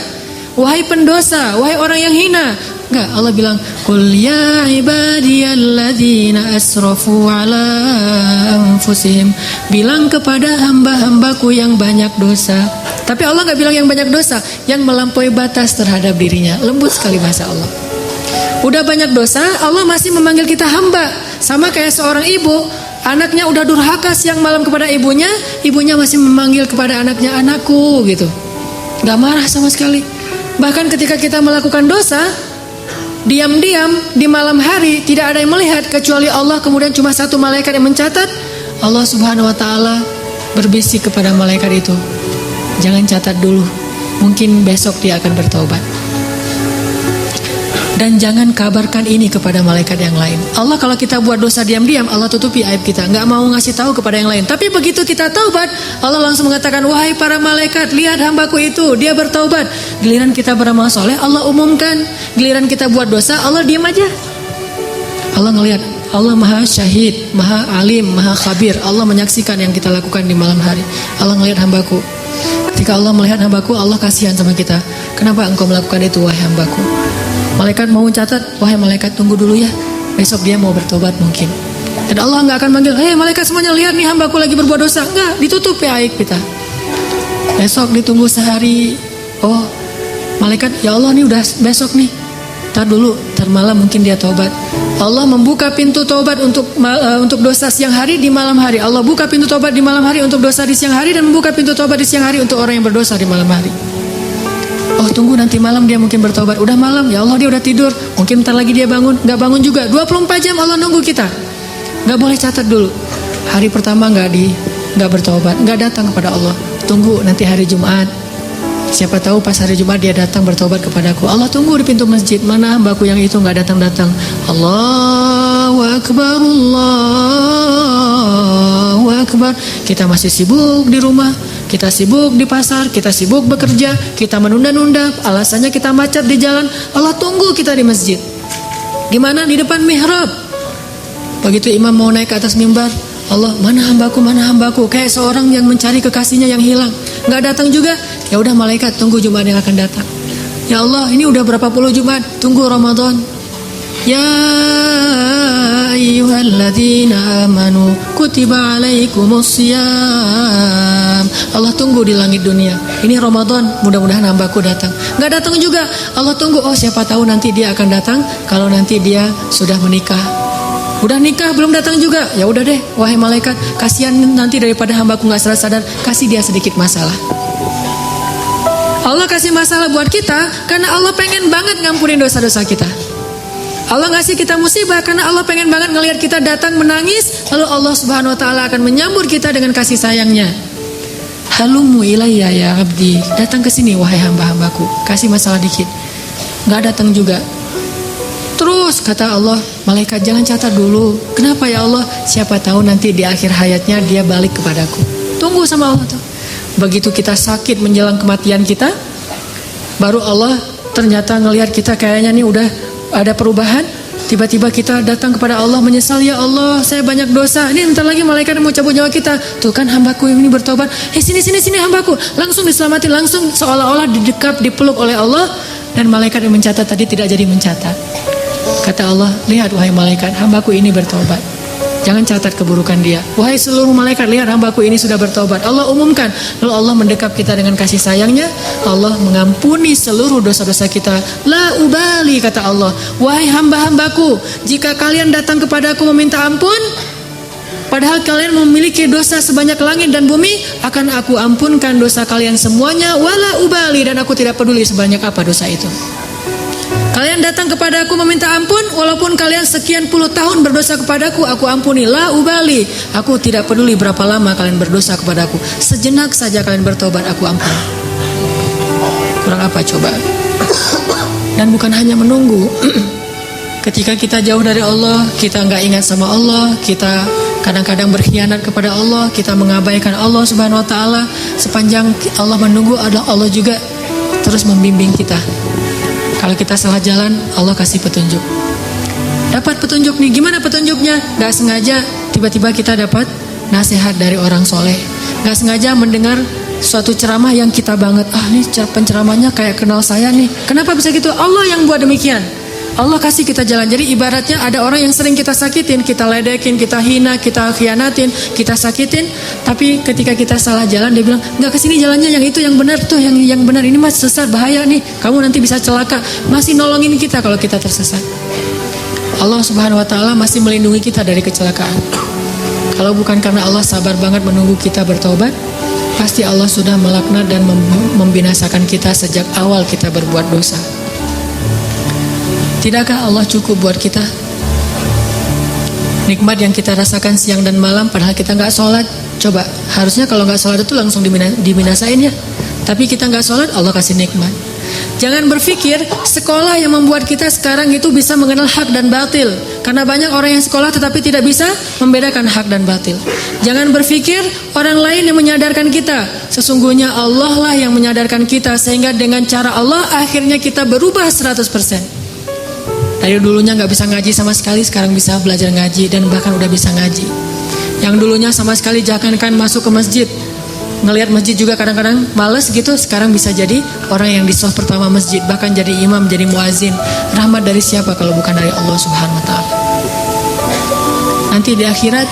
wahai pendosa, wahai orang yang hina. Enggak, Allah bilang, Qul ya ibadiyalladzina asrafu ala anfusihim. Bilang kepada hamba-hambaku yang banyak dosa. Tapi Allah gak bilang yang banyak dosa, yang melampaui batas terhadap dirinya. Lembut sekali bahasa Allah. Udah banyak dosa, Allah masih memanggil kita hamba. Sama kayak seorang ibu, anaknya udah durhaka siang malam kepada ibunya, ibunya masih memanggil kepada anaknya, anakku, gitu. Gak marah sama sekali. Bahkan ketika kita melakukan dosa, diam-diam di malam hari, tidak ada yang melihat kecuali Allah, kemudian cuma satu malaikat yang mencatat. Allah Subhanahu wa ta'ala berbisik kepada malaikat itu, jangan catat dulu, mungkin besok dia akan bertobat. Dan jangan kabarkan ini kepada malaikat yang lain. Allah kalau kita buat dosa diam-diam, Allah tutupi aib kita, nggak mau ngasih tahu kepada yang lain. Tapi begitu kita taubat, Allah langsung mengatakan, wahai para malaikat, lihat hambaku itu, dia bertaubat. Giliran kita beramal soleh, Allah umumkan. Giliran kita buat dosa, Allah diam aja. Allah ngelihat, Allah maha syahid, maha alim, maha khabir. Allah menyaksikan yang kita lakukan di malam hari. Allah ngelihat hambaku. Ketika Allah melihat hambaku, Allah kasihan sama kita. Kenapa engkau melakukan itu, wahai hambaku? Malaikat mau catat, wahai malaikat tunggu dulu ya, besok dia mau bertobat mungkin. Dan Allah nggak akan manggil, hei malaikat semuanya lihat nih hambaku lagi berbuat dosa. Enggak, ditutup ya aib kita. Besok ditunggu sehari. Oh malaikat, ya Allah nih udah besok nih. Tar dulu, tar malam mungkin dia tobat. Allah membuka pintu tobat untuk dosa siang hari di malam hari. Allah buka pintu tobat di malam hari untuk dosa di siang hari, dan membuka pintu tobat di siang hari untuk orang yang berdosa di malam hari. Oh tunggu nanti malam dia mungkin bertobat. Udah malam, ya Allah dia udah tidur, mungkin bentar lagi dia bangun. Gak bangun juga, 24 jam Allah nunggu kita. Gak boleh catat dulu. Hari pertama gak bertobat, gak datang kepada Allah. Tunggu nanti hari Jumat. Siapa tahu pas hari Jumat dia datang bertobat kepadaku. Allah tunggu di pintu masjid. Mana hambaku yang itu gak datang-datang. Allahu Akbar, Allahu Akbar. Kita masih sibuk di rumah, kita sibuk di pasar, kita sibuk bekerja, kita menunda-nunda, alasannya kita macet di jalan. Allah tunggu kita di masjid. Di mana? Di depan mihrab. Begitu imam mau naik ke atas mimbar, Allah, mana hambaku, kayak seorang yang mencari kekasihnya yang hilang. Gak datang juga, ya udah malaikat tunggu Jumat yang akan datang. Ya Allah, ini udah berapa puluh Jumat, tunggu Ramadan. Ya ayyuhalladzina amanu kutiba alaikumusiyam. Allah tunggu di langit dunia. Ini Ramadan, mudah-mudahan hambaku datang. Gak datang juga, Allah tunggu. Oh siapa tahu nanti dia akan datang kalau nanti dia sudah menikah. Udah nikah belum datang juga. Ya udah deh, wahai malaikat, kasihan nanti daripada hambaku nggak sadar, kasih dia sedikit masalah. Allah kasih masalah buat kita karena Allah pengen banget ngampunin dosa-dosa kita. Allah ngasih kita musibah karena Allah pengen banget ngelihat kita datang menangis, lalu Allah Subhanahu Wa Taala akan menyambut kita dengan kasih sayangnya. Halumu ilayya ya abdi, datang ke sini wahai hamba-hambaku, kasih masalah dikit. Nggak datang juga. Terus kata Allah, malaikat jangan catat dulu. Kenapa ya Allah? Siapa tahu nanti di akhir hayatnya dia balik kepadaku. Tunggu sama Allah tuh. Begitu kita sakit menjelang kematian kita, baru Allah ternyata ngelihat kita kayaknya nih udah ada perubahan. Tiba-tiba kita datang kepada Allah menyesal, ya Allah saya banyak dosa. Ini bentar lagi malaikat mau cabut nyawa kita. Tuh kan hambaku yang ini bertobat. Sini hambaku. Langsung diselamatin, langsung seolah-olah didekap, dipeluk oleh Allah. Dan malaikat yang mencatat tadi tidak jadi mencatat. Kata Allah, lihat wahai malaikat, hambaku ini bertobat. Jangan catat keburukan dia. Wahai seluruh malaikat, lihat hambaku ini sudah bertobat. Allah umumkan. Lalu Allah mendekap kita dengan kasih sayangnya. Allah mengampuni seluruh dosa-dosa kita. La ubali, kata Allah. Wahai hamba-hambaku, jika kalian datang kepadaku meminta ampun, padahal kalian memiliki dosa sebanyak langit dan bumi, akan aku ampunkan dosa kalian semuanya. Wala ubali, dan aku tidak peduli sebanyak apa dosa itu. Kalian datang kepadaku meminta ampun, walaupun kalian sekian puluh tahun berdosa kepadaku, aku ampuni. La ubali, aku tidak peduli berapa lama kalian berdosa kepadaku. Sejenak saja kalian bertobat, aku ampuni. Kurang apa coba? Dan bukan hanya menunggu. Ketika kita jauh dari Allah, kita nggak ingat sama Allah, kita kadang-kadang berkhianat kepada Allah, kita mengabaikan Allah Subhanahu Wa Taala. Sepanjang Allah menunggu, Allah juga terus membimbing kita. Kalau kita salah jalan, Allah kasih petunjuk. Dapat petunjuk nih, gimana petunjuknya? Gak sengaja tiba-tiba kita dapat nasihat dari orang soleh. Gak sengaja mendengar suatu ceramah yang kita banget. Nih penceramahnya kayak kenal saya nih. Kenapa bisa gitu? Allah yang buat demikian. Allah kasih kita jalan. Jadi ibaratnya ada orang yang sering kita sakitin, kita ledekin, kita hina, kita khianatin, kita sakitin. Tapi ketika kita salah jalan, dia bilang, nggak kesini jalannya, yang itu yang benar tuh, yang benar ini mas sesat, bahaya nih, kamu nanti bisa celaka. Masih nolongin kita kalau kita tersesat. Allah Subhanahu Wa Taala masih melindungi kita dari kecelakaan. Kalau bukan karena Allah sabar banget menunggu kita bertobat, pasti Allah sudah melaknat dan membinasakan kita sejak awal kita berbuat dosa. Tidakkah Allah cukup buat kita? Nikmat yang kita rasakan siang dan malam padahal kita nggak sholat. Coba, harusnya kalau nggak sholat itu langsung dibinasain ya. Tapi kita nggak sholat, Allah kasih nikmat. Jangan berpikir sekolah yang membuat kita sekarang itu bisa mengenal hak dan batil. Karena banyak orang yang sekolah tetapi tidak bisa membedakan hak dan batil. Jangan berpikir orang lain yang menyadarkan kita. Sesungguhnya Allah lah yang menyadarkan kita, sehingga dengan cara Allah akhirnya kita berubah 100%. Dari dulunya gak bisa ngaji sama sekali, sekarang bisa belajar ngaji dan bahkan udah bisa ngaji. Yang dulunya sama sekali jangankan masuk ke masjid, ngelihat masjid juga kadang-kadang males gitu, sekarang bisa jadi orang yang di shaf pertama masjid, bahkan jadi imam, jadi muazin. Rahmat dari siapa kalau bukan dari Allah Subhanahu wa taala? Nanti di akhirat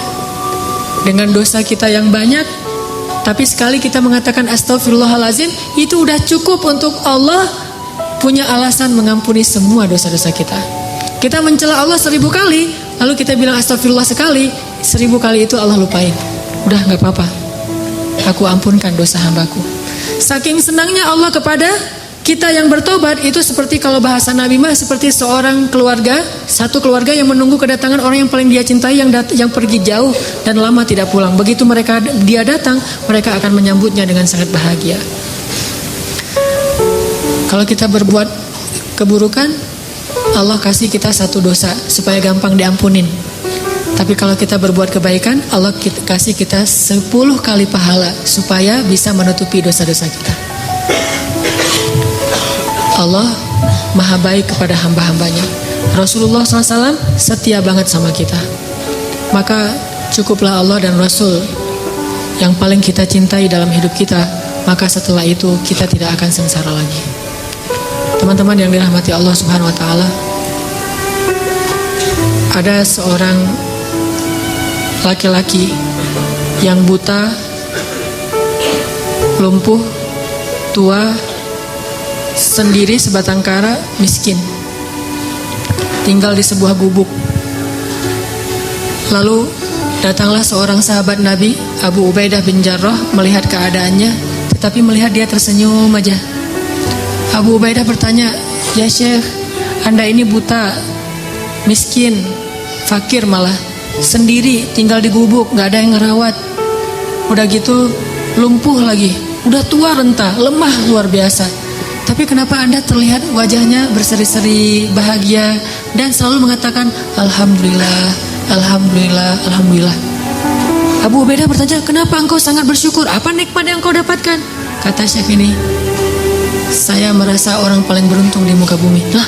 dengan dosa kita yang banyak, tapi sekali kita mengatakan astagfirullahalazim, itu udah cukup untuk Allah punya alasan mengampuni semua dosa-dosa kita. Kita mencela Allah 1000 kali, lalu kita bilang astagfirullah sekali, 1000 kali itu Allah lupain. Udah gak apa-apa, aku ampunkan dosa hambaku. Saking senangnya Allah kepada kita yang bertobat, itu seperti kalau bahasa Nabi mah seperti seorang keluarga, satu keluarga yang menunggu kedatangan orang yang paling dia cintai yang pergi jauh dan lama tidak pulang. Begitu dia datang, mereka akan menyambutnya dengan sangat bahagia. Kalau kita berbuat keburukan, Allah kasih kita satu dosa supaya gampang diampunin. Tapi kalau kita berbuat kebaikan, Allah kasih kita 10 kali pahala supaya bisa menutupi dosa-dosa kita. Allah maha baik kepada hamba-hambanya. Rasulullah SAW setia banget sama kita. Maka cukuplah Allah dan Rasul yang paling kita cintai dalam hidup kita. Maka setelah itu kita tidak akan sengsara lagi. Teman-teman yang dirahmati Allah Subhanahu wa taala, ada seorang laki-laki yang buta, lumpuh, tua, sendiri sebatang kara, miskin, tinggal di sebuah gubuk. Lalu datanglah seorang sahabat Nabi, Abu Ubaidah bin Jarrah, melihat keadaannya, tetapi melihat dia tersenyum aja. Abu Ubaidah bertanya, "Ya Syekh, Anda ini buta, miskin, fakir malah, sendiri tinggal di gubuk, gak ada yang ngerawat, udah gitu lumpuh lagi, udah tua renta, lemah luar biasa. Tapi kenapa Anda terlihat wajahnya berseri-seri, bahagia, dan selalu mengatakan Alhamdulillah, Alhamdulillah, Alhamdulillah." Abu Ubaidah bertanya, "Kenapa engkau sangat bersyukur? Apa nikmat yang engkau dapatkan?" Kata Syekh ini, "Saya merasa orang paling beruntung di muka bumi." Lah,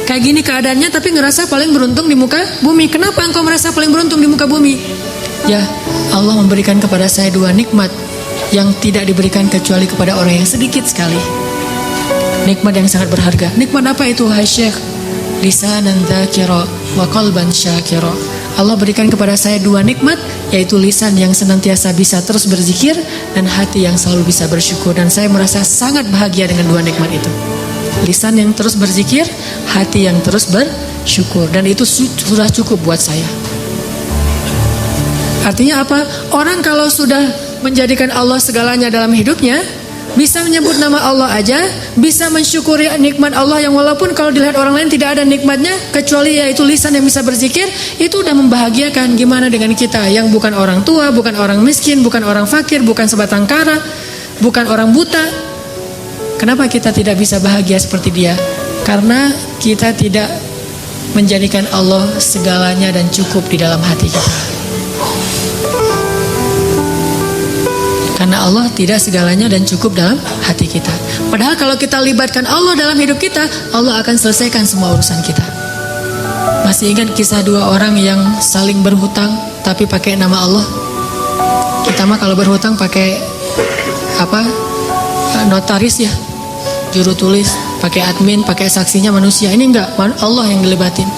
kayak gini keadaannya tapi ngerasa paling beruntung di muka bumi. Kenapa engkau merasa paling beruntung di muka bumi? Ya, Allah memberikan kepada saya 2 nikmat yang tidak diberikan kecuali kepada orang yang sedikit sekali. Nikmat yang sangat berharga. Nikmat apa itu, hai Syekh? Lisanan dzakira wa qalban syakira. Allah berikan kepada saya 2 nikmat, yaitu lisan yang senantiasa bisa terus berzikir dan hati yang selalu bisa bersyukur. Dan saya merasa sangat bahagia dengan 2 nikmat itu. Lisan yang terus berzikir, hati yang terus bersyukur, dan itu sudah cukup buat saya. Artinya apa? Orang kalau sudah menjadikan Allah segalanya dalam hidupnya, bisa menyebut nama Allah aja, bisa mensyukuri nikmat Allah yang walaupun kalau dilihat orang lain tidak ada nikmatnya kecuali yaitu lisan yang bisa berzikir, itu udah membahagiakan. Gimana dengan kita yang bukan orang tua, bukan orang miskin, bukan orang fakir, bukan sebatang kara, bukan orang buta? Kenapa kita tidak bisa bahagia seperti dia? Karena kita tidak menjadikan Allah segalanya dan cukup di dalam hati kita. Karena Allah tidak segalanya dan cukup dalam hati kita. Padahal kalau kita libatkan Allah dalam hidup kita, Allah akan selesaikan semua urusan kita. Masih ingat kisah 2 orang yang saling berhutang tapi pakai nama Allah? Kita mah kalau berhutang pakai apa? Notaris ya, juru tulis, pakai admin, pakai saksinya manusia. Ini enggak, Allah yang dilibatin.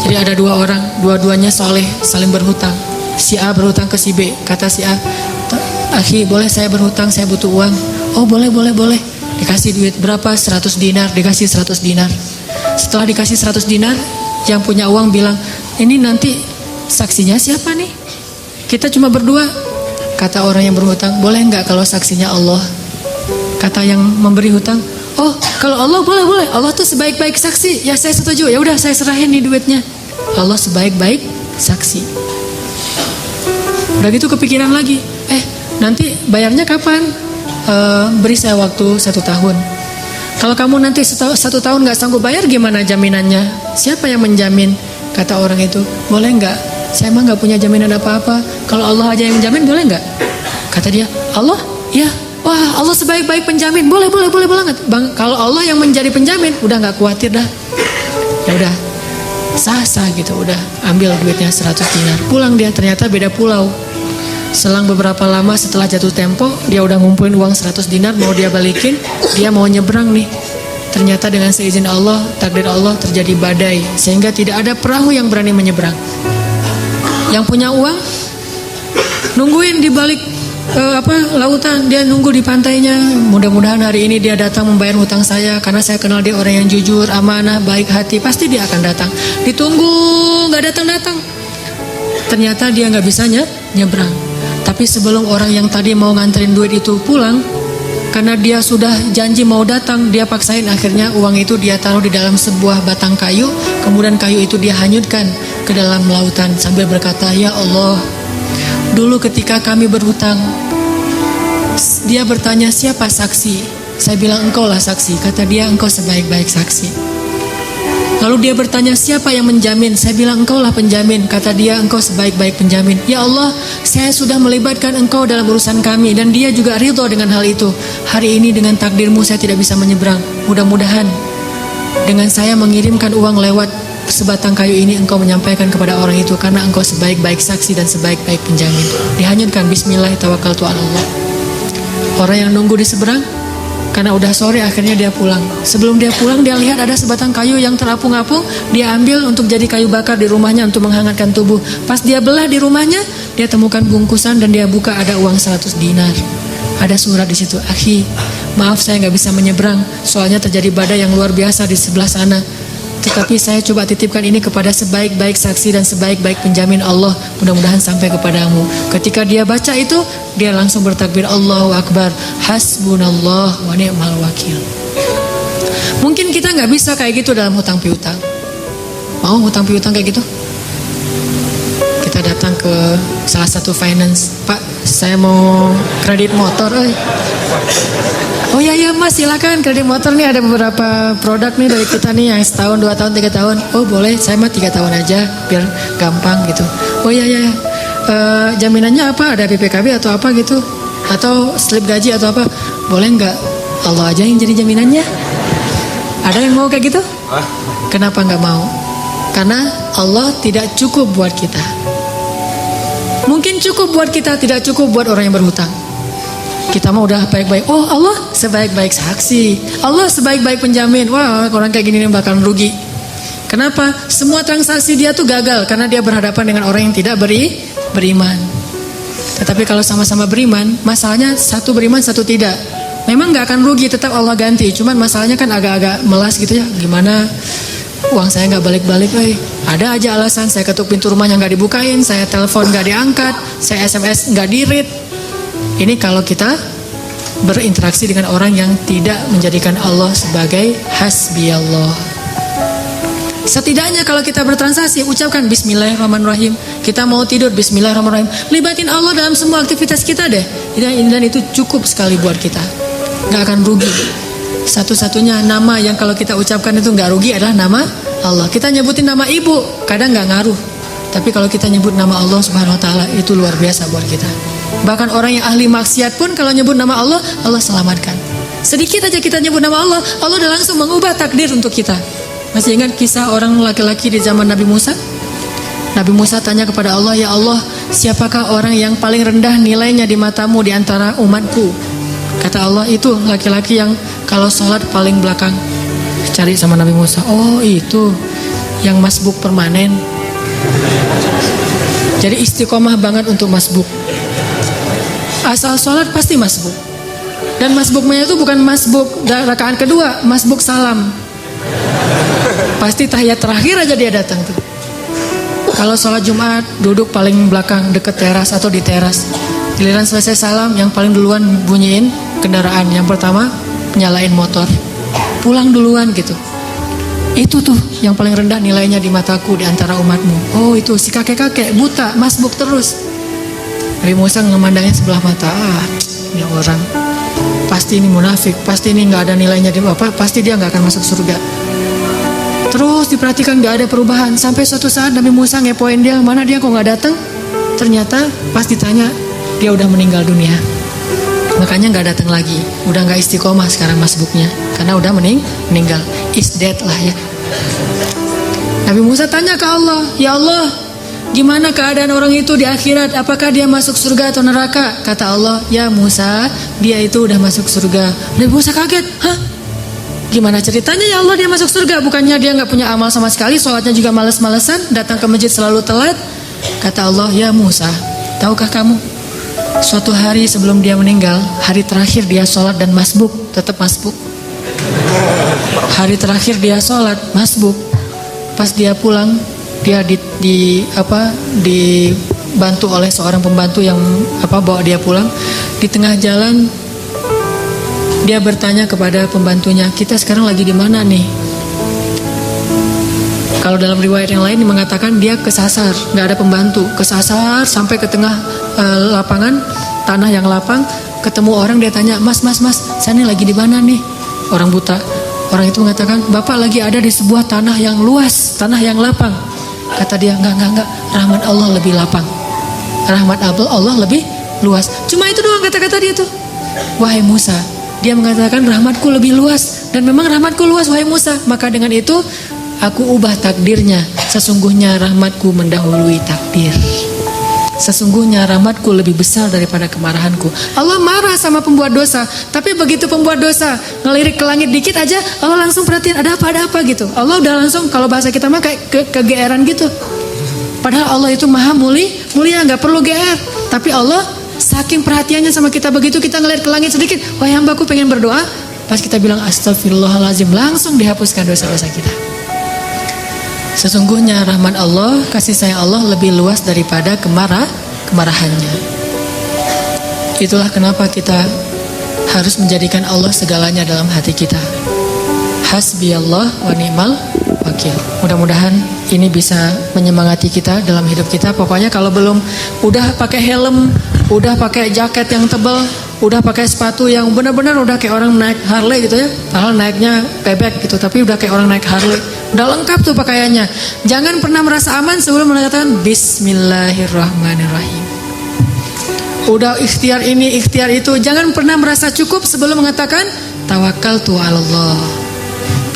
Jadi ada 2 orang, dua-duanya soleh, saling berhutang. Si A berhutang ke si B. Kata si A, "Akhi, boleh saya berhutang, saya butuh uang." "Oh boleh. Dikasih duit berapa? 100 dinar. Dikasih 100 dinar. Setelah dikasih 100 dinar, yang punya uang bilang, "Ini nanti saksinya siapa nih? Kita cuma berdua." Kata orang yang berhutang, "Boleh nggak kalau saksinya Allah?" Kata yang memberi hutang, "Oh kalau Allah boleh. Allah tuh sebaik-baik saksi." "Ya saya setuju. Ya udah saya serahin nih duitnya." Allah sebaik-baik saksi. Udah gitu kepikiran lagi, nanti bayarnya kapan? Beri saya waktu 1 tahun. Kalau kamu nanti 1 tahun nggak sanggup bayar, gimana jaminannya? Siapa yang menjamin? Kata orang itu, boleh nggak? Saya emang nggak punya jaminan apa-apa. Kalau Allah aja yang menjamin, boleh nggak? Kata dia, Allah? Ya. Wah, Allah sebaik-baik penjamin. Boleh banget. Bang, kalau Allah yang menjadi penjamin, udah nggak khawatir dah. Ya udah, sah gitu, udah ambil duitnya 100 dinar. Pulang dia, ternyata beda pulau. Selang beberapa lama setelah jatuh tempo, dia udah ngumpulin uang 100 dinar, mau dia balikin, dia mau nyebrang nih. Ternyata dengan seizin Allah, takdir Allah, terjadi badai, sehingga tidak ada perahu yang berani menyeberang. Yang punya uang nungguin di balik lautan, dia nunggu di pantainya. Mudah-mudahan hari ini dia datang membayar hutang saya, karena saya kenal dia orang yang jujur, amanah, baik hati, pasti dia akan datang. Ditunggu nggak datang. Ternyata dia nggak bisa nyebrang. Tapi sebelum orang yang tadi mau nganterin duit itu pulang, karena dia sudah janji mau datang, dia paksain. Akhirnya uang itu dia taruh di dalam sebuah batang kayu, kemudian kayu itu dia hanyutkan ke dalam lautan sambil berkata, ya Allah, dulu ketika kami berhutang, dia bertanya siapa saksi? Saya bilang engkau lah saksi. Kata dia, engkau sebaik-baik saksi. Lalu dia bertanya siapa yang menjamin? Saya bilang engkau lah penjamin. Kata dia, engkau sebaik-baik penjamin. Ya Allah, saya sudah melibatkan engkau dalam urusan kami, dan dia juga ridho dengan hal itu. Hari ini dengan takdirmu saya tidak bisa menyeberang. Mudah-mudahan dengan saya mengirimkan uang lewat sebatang kayu ini, engkau menyampaikan kepada orang itu, karena engkau sebaik-baik saksi dan sebaik-baik penjamin. Dihanyutkan, bismillah tawakkaltu 'ala Allah. Orang yang nunggu di seberang, karena udah sore, akhirnya dia pulang. Sebelum dia pulang, dia lihat ada sebatang kayu yang terapung-apung. Dia ambil untuk jadi kayu bakar di rumahnya untuk menghangatkan tubuh. Pas dia belah di rumahnya, dia temukan bungkusan dan dia buka, ada uang 100 dinar. Ada surat di situ, akhi, maaf saya nggak bisa menyeberang, soalnya terjadi badai yang luar biasa di sebelah sana. Tetapi saya coba titipkan ini kepada sebaik-baik saksi dan sebaik-baik penjamin Allah, mudah-mudahan sampai kepadamu. Ketika dia baca itu, dia langsung bertakbir, Allahu Akbar, hasbunallah wa ni'mal wakil. Mungkin kita nggak bisa kayak gitu dalam hutang piutang. Mau hutang piutang kayak gitu? Kita datang ke salah satu finance, Pak, saya mau kredit motor. Oh ya mas, silakan kredit motor nih, ada beberapa produk nih dari kita nih yang setahun, 2 tahun, 3 tahun. Oh boleh, saya mah 3 tahun aja biar gampang gitu. Oh ya, jaminannya apa? Ada PPKB atau apa gitu? Atau slip gaji atau apa? Boleh nggak? Allah aja yang jadi jaminannya. Ada yang mau kayak gitu? Kenapa nggak mau? Karena Allah tidak cukup buat kita. Mungkin cukup buat kita, tidak cukup buat orang yang berhutang. Kita mah udah baik-baik. Oh Allah sebaik-baik saksi, Allah sebaik-baik penjamin. Wah, orang kayak gini nih bakal rugi. Kenapa? Semua transaksi dia tuh gagal karena dia berhadapan dengan orang yang tidak beriman. Tetapi kalau sama-sama beriman, masalahnya satu beriman, satu tidak. Memang nggak akan rugi, tetap Allah ganti. Cuman masalahnya kan agak-agak melas gitu ya. Gimana? Uang saya nggak balik-balik, ada aja alasan. Saya ketuk pintu rumahnya nggak dibukain, saya telepon nggak diangkat, saya SMS nggak di-read. Ini kalau kita berinteraksi dengan orang yang tidak menjadikan Allah sebagai hasbiyallah. Setidaknya kalau kita bertransaksi, ucapkan bismillahirrahmanirrahim. Kita mau tidur, bismillahirrahmanirrahim. Libatin Allah dalam semua aktivitas kita deh. Dan itu cukup sekali buat kita. Gak akan rugi. Satu-satunya nama yang kalau kita ucapkan itu gak rugi adalah nama Allah. Kita nyebutin nama ibu, kadang gak ngaruh. Tapi kalau kita nyebut nama Allah subhanahu wa ta'ala, itu luar biasa buat kita. Bahkan orang yang ahli maksiat pun kalau nyebut nama Allah, Allah selamatkan. Sedikit aja kita nyebut nama Allah, Allah udah langsung mengubah takdir untuk kita. Masih ingat kisah orang laki-laki di zaman Nabi Musa? Nabi Musa tanya kepada Allah, ya Allah, siapakah orang yang paling rendah nilainya di matamu di antara umatku? Kata Allah, itu laki-laki yang kalau sholat paling belakang. Cari sama Nabi Musa, oh itu yang masbuk permanen. Jadi istiqomah banget untuk masbuk. Asal sholat pasti masbuk. Dan masbuknya itu bukan masbuk rakaat kedua, masbuk salam. Pasti tahiyat terakhir aja dia datang tuh. Kalau sholat Jumat duduk paling belakang deket teras atau di teras. Giliran selesai salam, yang paling duluan bunyiin kendaraan. Yang pertama nyalain motor, pulang duluan gitu. Itu tuh yang paling rendah nilainya di mataku di antara umatmu. Oh itu si kakek-kakek buta masbuk terus. Nabi Musa ngemandangnya sebelah mata. Ini orang pasti ini munafik, pasti ini nggak ada nilainya di apa, pasti dia nggak akan masuk surga. Terus diperhatikan nggak ada perubahan, sampai suatu saat Nabi Musa ngepoin dia, mana dia kok nggak datang? Ternyata pas ditanya dia udah meninggal dunia. Makanya nggak datang lagi, udah nggak istiqomah sekarang masbuknya, karena udah meninggal, is dead lah ya. Nabi Musa tanya ke Allah, ya Allah, gimana keadaan orang itu di akhirat? Apakah dia masuk surga atau neraka? Kata Allah, ya Musa, dia itu udah masuk surga. Nabi Musa kaget, hah? Gimana ceritanya ya Allah dia masuk surga? Bukannya dia nggak punya amal sama sekali, sholatnya juga males-malesan, datang ke masjid selalu telat. Kata Allah, ya Musa, tahukah kamu? Suatu hari sebelum dia meninggal, hari terakhir dia sholat dan masbuk, tetap masbuk. Hari terakhir dia sholat, masbuk. Pas dia pulang, dia dibantu oleh seorang pembantu yang bawa dia pulang. Di tengah jalan dia bertanya kepada pembantunya, kita sekarang lagi di mana nih? Kalau dalam riwayat yang lain mengatakan dia kesasar, nggak ada pembantu, kesasar sampai ke tengah lapangan, tanah yang lapang, ketemu orang, dia tanya, mas, saya ini lagi di mana nih? Orang buta. Orang itu mengatakan, bapak lagi ada di sebuah tanah yang luas, tanah yang lapang. Kata dia, enggak, rahmat Allah lebih lapang, rahmat Allah lebih luas. Cuma itu doang kata-kata dia tuh. Wahai Musa, dia mengatakan rahmatku lebih luas, dan memang rahmatku luas wahai Musa. Maka dengan itu aku ubah takdirnya. Sesungguhnya rahmatku mendahului takdir. Sesungguhnya rahmatku lebih besar daripada kemarahanku. Allah marah sama pembuat dosa, tapi begitu pembuat dosa ngelirik ke langit dikit aja, Allah langsung perhatiin ada apa gitu. Allah udah langsung, kalau bahasa kita mah kayak kegeeran gitu. Padahal Allah itu maha mulia, nggak perlu GR. Tapi Allah saking perhatiannya sama kita, begitu kita ngelirik ke langit sedikit, wah hambaku pengen berdoa, pas kita bilang astagfirullahaladzim, langsung dihapuskan dosa-dosa kita. Sesungguhnya rahmat Allah, kasih sayang Allah lebih luas daripada kemarahannya. Itulah kenapa kita harus menjadikan Allah segalanya dalam hati kita. Hasbiyallah wa ni'mal wakil. Mudah-mudahan ini bisa menyemangati kita dalam hidup kita. Pokoknya kalau belum udah pakai helm, udah pakai jaket yang tebal, udah pakai sepatu yang benar-benar udah kayak orang naik Harley gitu ya. Padahal naiknya bebek gitu, tapi udah kayak orang naik Harley. Udah lengkap tuh pakaiannya. Jangan pernah merasa aman sebelum mengatakan Bismillahirrahmanirrahim. Udah ikhtiar ini, ikhtiar itu. Jangan pernah merasa cukup sebelum mengatakan tawakkaltu 'alallah.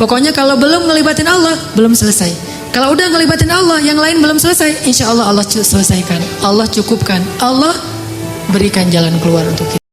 Pokoknya kalau belum ngelibatin Allah, belum selesai. Kalau udah ngelibatin Allah, yang lain belum selesai, insya Allah Allah selesaikan, Allah cukupkan, Allah berikan jalan keluar untuk kita.